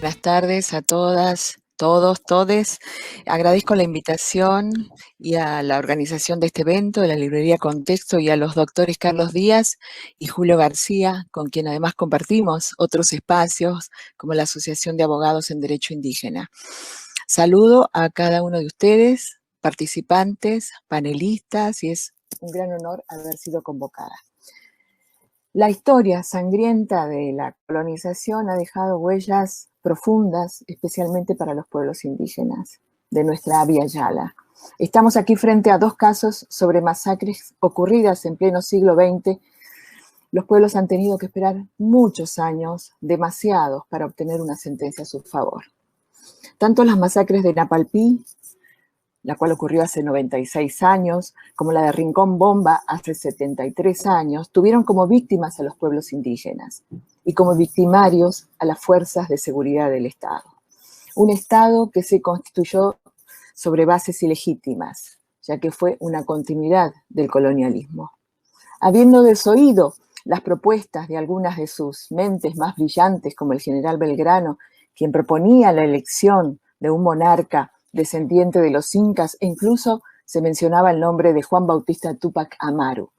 Buenas tardes a todas, todos, todes. Agradezco la invitación y a la organización de este evento de la Librería Contexto y a los doctores Carlos Díaz y Julio García, con quien además compartimos otros espacios como la Asociación de Abogados en Derecho Indígena. Saludo a cada uno de ustedes, participantes, panelistas, y es un gran honor haber sido convocada. La historia sangrienta de la colonización ha dejado huellas profundas, especialmente para los pueblos indígenas de nuestra Abya Yala. Estamos aquí frente a dos casos sobre masacres ocurridas en pleno siglo XX. Los pueblos han tenido que esperar muchos años, demasiados, para obtener una sentencia a su favor. Tanto las masacres de Napalpí, la cual ocurrió hace 96 años, como la de Rincón Bomba hace 73 años, tuvieron como víctimas a los pueblos indígenas y como victimarios a las fuerzas de seguridad del Estado. Un Estado que se constituyó sobre bases ilegítimas, ya que fue una continuidad del colonialismo. Habiendo desoído las propuestas de algunas de sus mentes más brillantes, como el general Belgrano, quien proponía la elección de un monarca descendiente de los incas, e incluso se mencionaba el nombre de Juan Bautista Túpac Amaru.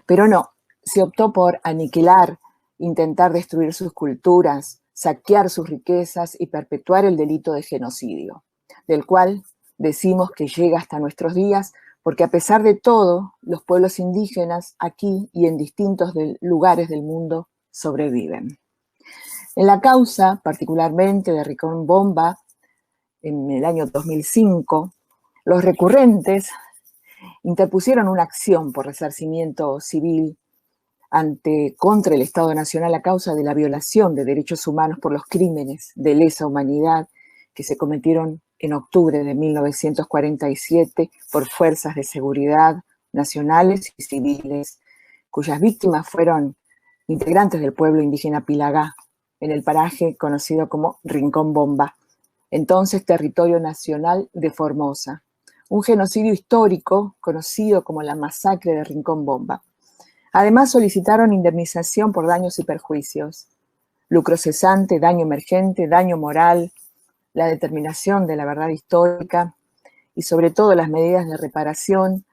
Pero no, se optó por aniquilar, intentar destruir sus culturas, saquear sus riquezas y perpetuar el delito de genocidio, del cual decimos que llega hasta nuestros días, porque a pesar de todo, los pueblos indígenas aquí y en distintos lugares del mundo sobreviven. En la causa, particularmente de Rincón Bomba, en el año 2005, los recurrentes interpusieron una acción por resarcimiento civil contra el Estado Nacional a causa de la violación de derechos humanos por los crímenes de lesa humanidad que se cometieron en octubre de 1947 por fuerzas de seguridad nacionales y civiles, cuyas víctimas fueron integrantes del pueblo indígena Pilagá, en el paraje conocido como Rincón Bomba, entonces territorio nacional de Formosa. Un genocidio histórico conocido como la masacre de Rincón Bomba. Además solicitaron indemnización por daños y perjuicios, lucro cesante, daño emergente, daño moral, la determinación de la verdad histórica y sobre todo las medidas de reparación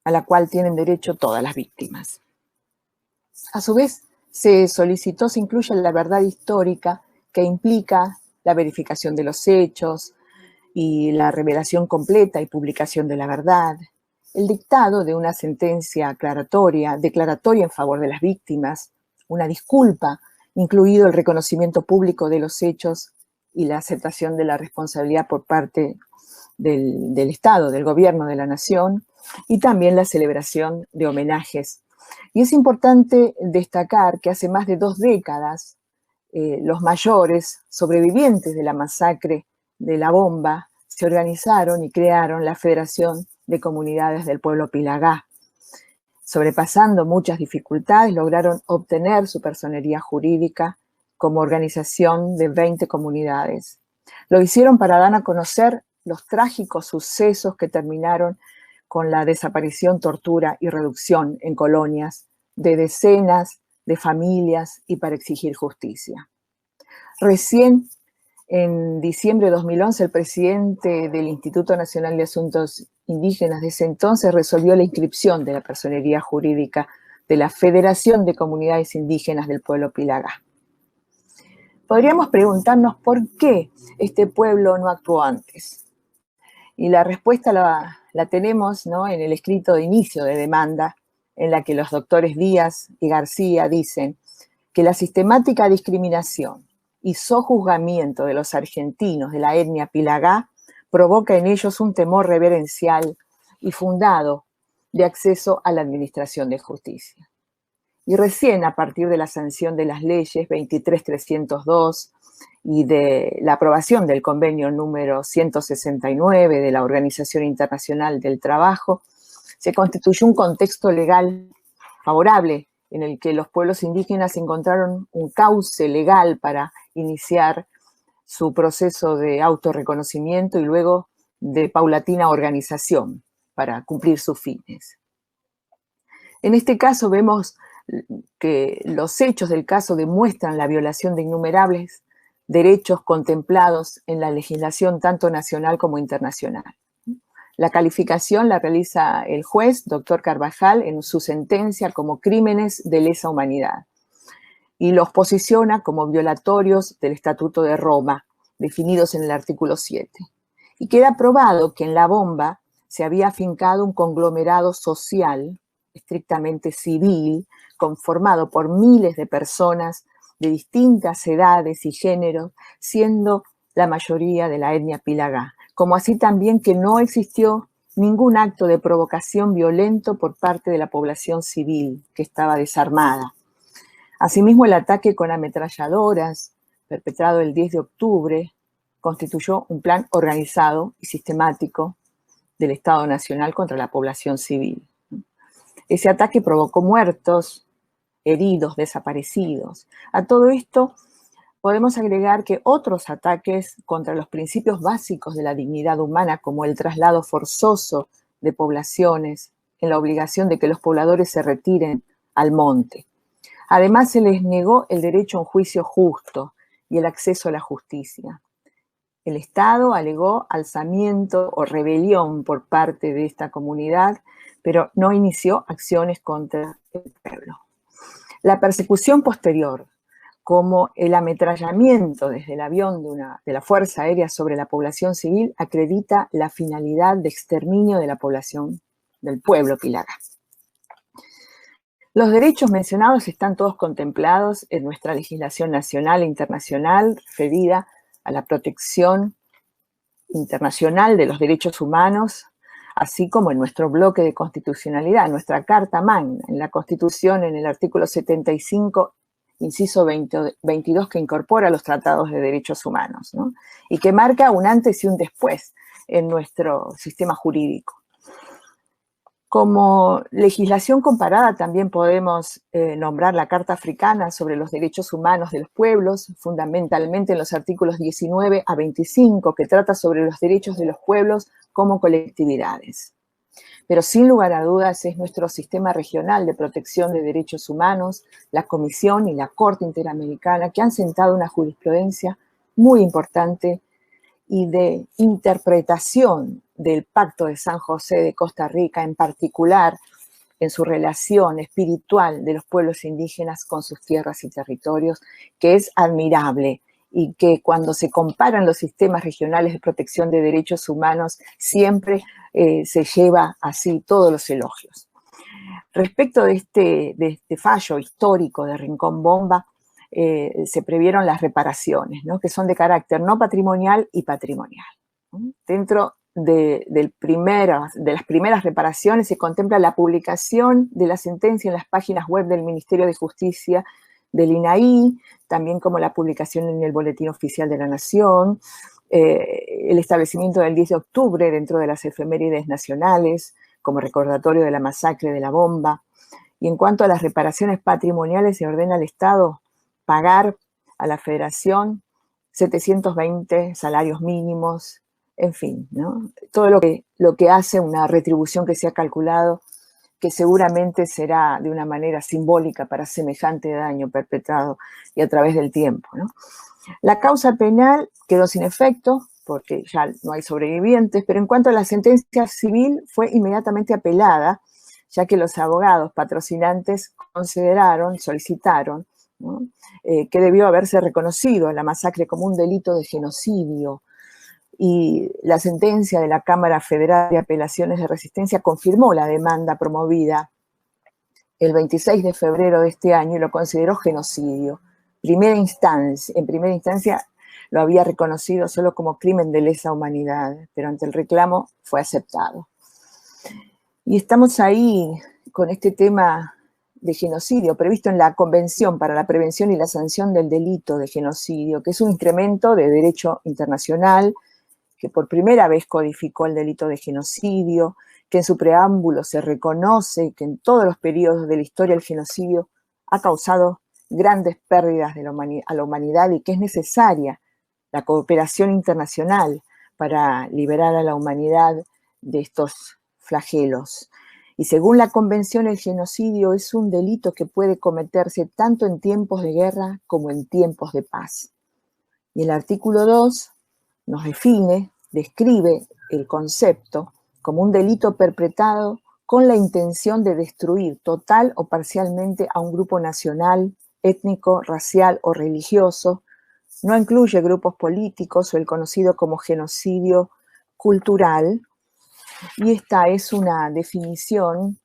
a la cual tienen derecho todas las víctimas. A su vez, se incluya la verdad histórica que implica la verificación de los hechos y la revelación completa y publicación de la verdad, el dictado de una sentencia declaratoria en favor de las víctimas, una disculpa, incluido el reconocimiento público de los hechos y la aceptación de la responsabilidad por parte del Estado, del gobierno de la nación, y también la celebración de homenajes. Y es importante destacar que hace más de 2 décadas, los mayores sobrevivientes de la masacre de la bomba se organizaron y crearon la Federación de Comunidades del Pueblo Pilagá. Sobrepasando muchas dificultades, lograron obtener su personería jurídica como organización de 20 comunidades. Lo hicieron para dar a conocer los trágicos sucesos que terminaron con la desaparición, tortura y reducción en colonias de decenas de familias y para exigir justicia. Recién, en diciembre de 2011, el presidente del Instituto Nacional de Asuntos Indígenas de ese entonces resolvió la inscripción de la personería jurídica de la Federación de Comunidades Indígenas del Pueblo Pilagá. Podríamos preguntarnos por qué este pueblo no actuó antes. Y la respuesta la tenemos, ¿no?, en el escrito de inicio de demanda, en la que los doctores Díaz y García dicen que la sistemática discriminación y sojuzgamiento de los argentinos de la etnia Pilagá provoca en ellos un temor reverencial y fundado de acceso a la administración de justicia. Y recién a partir de la sanción de las leyes 23.302 y de la aprobación del convenio número 169 de la Organización Internacional del Trabajo, se constituyó un contexto legal favorable en el que los pueblos indígenas encontraron un cauce legal para iniciar su proceso de autorreconocimiento y luego de paulatina organización para cumplir sus fines. En este caso vemos que los hechos del caso demuestran la violación de innumerables derechos contemplados en la legislación tanto nacional como internacional. La calificación la realiza el juez, doctor Carvajal, en su sentencia como crímenes de lesa humanidad y los posiciona como violatorios del Estatuto de Roma, definidos en el artículo 7. Y queda probado que en la bomba se había afincado un conglomerado social, estrictamente civil, conformado por miles de personas de distintas edades y géneros, siendo la mayoría de la etnia pilagá, como así también que no existió ningún acto de provocación violento por parte de la población civil, que estaba desarmada. Asimismo, el ataque con ametralladoras, perpetrado el 10 de octubre, constituyó un plan organizado y sistemático del Estado Nacional contra la población civil. Ese ataque provocó muertos, heridos, desaparecidos. A todo esto podemos agregar que otros ataques contra los principios básicos de la dignidad humana, como el traslado forzoso de poblaciones, en la obligación de que los pobladores se retiren al monte. Además, se les negó el derecho a un juicio justo y el acceso a la justicia. El Estado alegó alzamiento o rebelión por parte de esta comunidad, pero no inició acciones contra el pueblo. La persecución posterior, como el ametrallamiento desde el avión de la Fuerza Aérea sobre la población civil, acredita la finalidad de exterminio de la población del pueblo pilagá. Los derechos mencionados están todos contemplados en nuestra legislación nacional e internacional referida a la protección internacional de los derechos humanos, así como en nuestro bloque de constitucionalidad, en nuestra Carta Magna, en la Constitución, en el artículo 75, inciso 22, que incorpora los tratados de derechos humanos, ¿no? Y que marca un antes y un después en nuestro sistema jurídico. Como legislación comparada también podemos nombrar la Carta Africana sobre los Derechos Humanos de los Pueblos, fundamentalmente en los artículos 19 a 25, que trata sobre los derechos de los pueblos como colectividades. Pero sin lugar a dudas es nuestro sistema regional de protección de derechos humanos, la Comisión y la Corte Interamericana, que han sentado una jurisprudencia muy importante y de interpretación del Pacto de San José de Costa Rica, en particular en su relación espiritual de los pueblos indígenas con sus tierras y territorios, que es admirable y que cuando se comparan los sistemas regionales de protección de derechos humanos siempre se lleva así todos los elogios. Respecto de este fallo histórico de Rincón Bomba, se previeron las reparaciones, ¿no? Que son de carácter no patrimonial y patrimonial, ¿no? Dentro de las primeras reparaciones se contempla la publicación de la sentencia en las páginas web del Ministerio de Justicia del INAI, también como la publicación en el Boletín Oficial de la Nación, el establecimiento del 10 de octubre dentro de las efemérides nacionales como recordatorio de la masacre de la bomba. Y en cuanto a las reparaciones patrimoniales, se ordena al Estado pagar a la Federación 720 salarios mínimos, en fin, ¿no? Todo lo que hace una retribución que se ha calculado, que seguramente será de una manera simbólica para semejante daño perpetrado y a través del tiempo, ¿no? La causa penal quedó sin efecto porque ya no hay sobrevivientes, pero en cuanto a la sentencia civil fue inmediatamente apelada, ya que los abogados patrocinantes solicitaron, ¿no? Que debió haberse reconocido la masacre como un delito de genocidio, y la sentencia de la Cámara Federal de Apelaciones de Resistencia confirmó la demanda promovida el 26 de febrero de este año y lo consideró genocidio. En primera instancia lo había reconocido solo como crimen de lesa humanidad, pero ante el reclamo fue aceptado. Y estamos ahí con este tema de genocidio previsto en la Convención para la Prevención y la Sanción del Delito de Genocidio, que es un instrumento de derecho internacional que por primera vez codificó el delito de genocidio, que en su preámbulo se reconoce que en todos los periodos de la historia el genocidio ha causado grandes pérdidas a la humanidad y que es necesaria la cooperación internacional para liberar a la humanidad de estos flagelos. Y según la Convención, el genocidio es un delito que puede cometerse tanto en tiempos de guerra como en tiempos de paz. Y el artículo 2 nos describe el concepto como un delito perpetrado con la intención de destruir total o parcialmente a un grupo nacional, étnico, racial o religioso. No incluye grupos políticos o el conocido como genocidio cultural. Y esta es una definición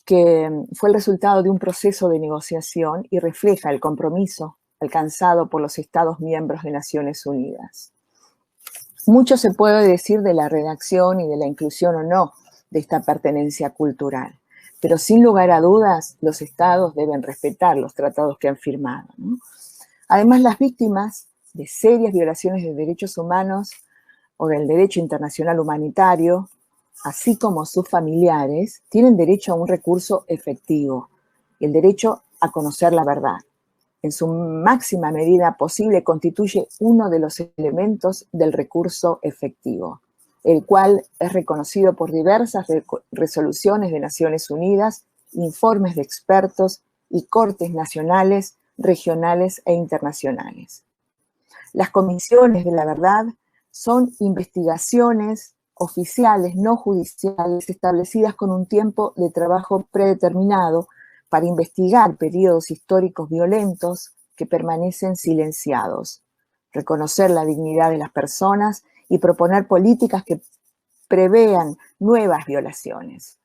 que fue el resultado de un proceso de negociación y refleja el compromiso alcanzado por los Estados miembros de Naciones Unidas. Mucho se puede decir de la redacción y de la inclusión o no de esta pertenencia cultural, pero sin lugar a dudas los Estados deben respetar los tratados que han firmado, ¿no? Además, las víctimas de serias violaciones de derechos humanos o del derecho internacional humanitario, así como sus familiares, tienen derecho a un recurso efectivo, el derecho a conocer la verdad. En su máxima medida posible constituye uno de los elementos del recurso efectivo, el cual es reconocido por diversas resoluciones de Naciones Unidas, informes de expertos y cortes nacionales, regionales e internacionales. Las comisiones de la verdad son investigaciones oficiales, no judiciales, establecidas con un tiempo de trabajo predeterminado para investigar periodos históricos violentos que permanecen silenciados, reconocer la dignidad de las personas y proponer políticas que prevean nuevas violaciones.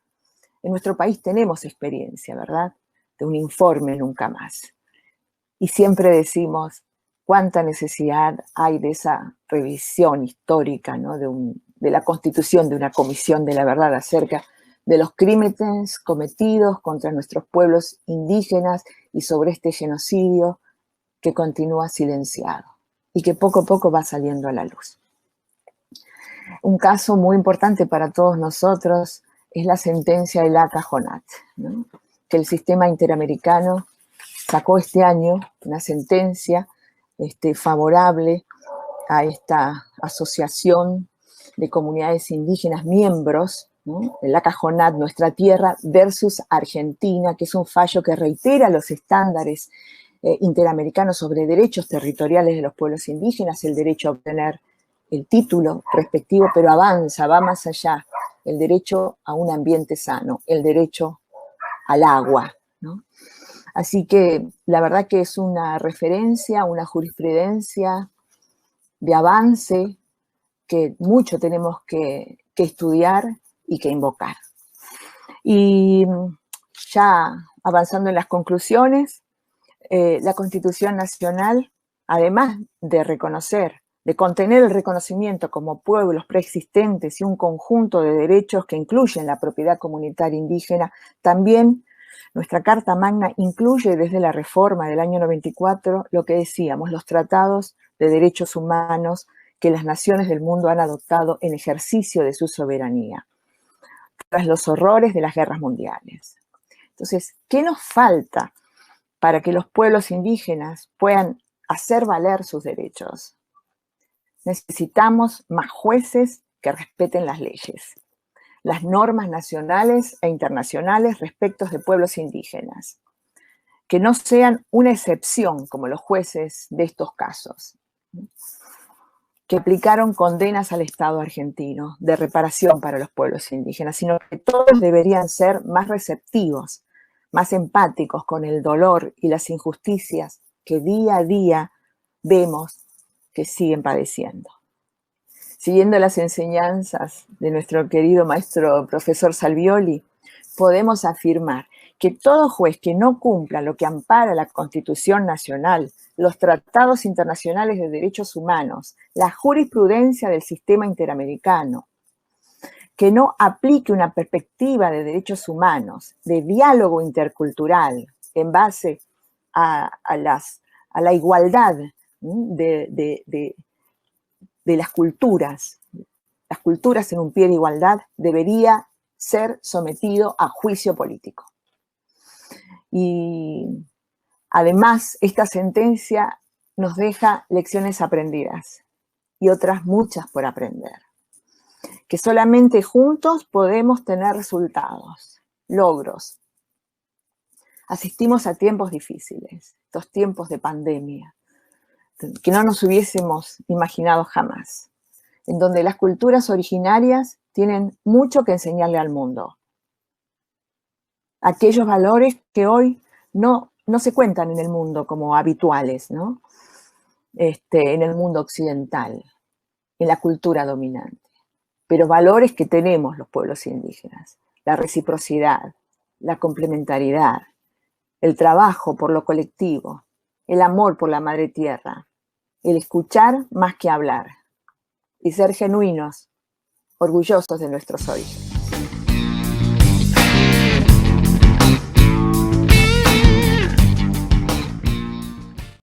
En nuestro país tenemos experiencia, ¿verdad?, de un informe nunca más. Y siempre decimos cuánta necesidad hay de esa revisión histórica, ¿no?, de la constitución de una comisión de la verdad acerca de los crímenes cometidos contra nuestros pueblos indígenas y sobre este genocidio que continúa silenciado y que poco a poco va saliendo a la luz. Un caso muy importante para todos nosotros es la sentencia de la Cajonat, ¿no?, que el sistema interamericano sacó este año una sentencia favorable a esta asociación de comunidades indígenas miembros, ¿no?, de la Cajonat, Nuestra Tierra versus Argentina, que es un fallo que reitera los estándares interamericanos sobre derechos territoriales de los pueblos indígenas, el derecho a obtener el título respectivo, pero avanza, va más allá, el derecho a un ambiente sano, el derecho al agua, ¿no? Así que la verdad que es una referencia, una jurisprudencia de avance que mucho tenemos que estudiar y que invocar. Y ya avanzando en las conclusiones, la Constitución Nacional, además de reconocer, de contener el reconocimiento como pueblos preexistentes y un conjunto de derechos que incluyen la propiedad comunitaria indígena, también nuestra Carta Magna incluye desde la reforma del año 94 lo que decíamos, los tratados de derechos humanos que las naciones del mundo han adoptado en ejercicio de su soberanía, tras los horrores de las guerras mundiales. Entonces, ¿qué nos falta para que los pueblos indígenas puedan hacer valer sus derechos? Necesitamos más jueces que respeten las leyes, las normas nacionales e internacionales respecto de pueblos indígenas, que no sean una excepción como los jueces de estos casos, que aplicaron condenas al Estado argentino de reparación para los pueblos indígenas, sino que todos deberían ser más receptivos, más empáticos con el dolor y las injusticias que día a día vemos que siguen padeciendo. Siguiendo las enseñanzas de nuestro querido maestro profesor Salvioli, podemos afirmar que todo juez que no cumpla lo que ampara la Constitución Nacional, los tratados internacionales de derechos humanos, la jurisprudencia del sistema interamericano, que no aplique una perspectiva de derechos humanos, de diálogo intercultural en base a la igualdad de las culturas en un pie de igualdad, debería ser sometido a juicio político. Y además, esta sentencia nos deja lecciones aprendidas y otras muchas por aprender. Que solamente juntos podemos tener resultados, logros. Asistimos a tiempos difíciles, estos tiempos de pandemia, que no nos hubiésemos imaginado jamás, en donde las culturas originarias tienen mucho que enseñarle al mundo. Aquellos valores que hoy no se cuentan en el mundo como habituales, ¿no? En el mundo occidental, en la cultura dominante. Pero valores que tenemos los pueblos indígenas: la reciprocidad, la complementariedad, el trabajo por lo colectivo, el amor por la madre tierra, el escuchar más que hablar y ser genuinos, orgullosos de nuestros orígenes.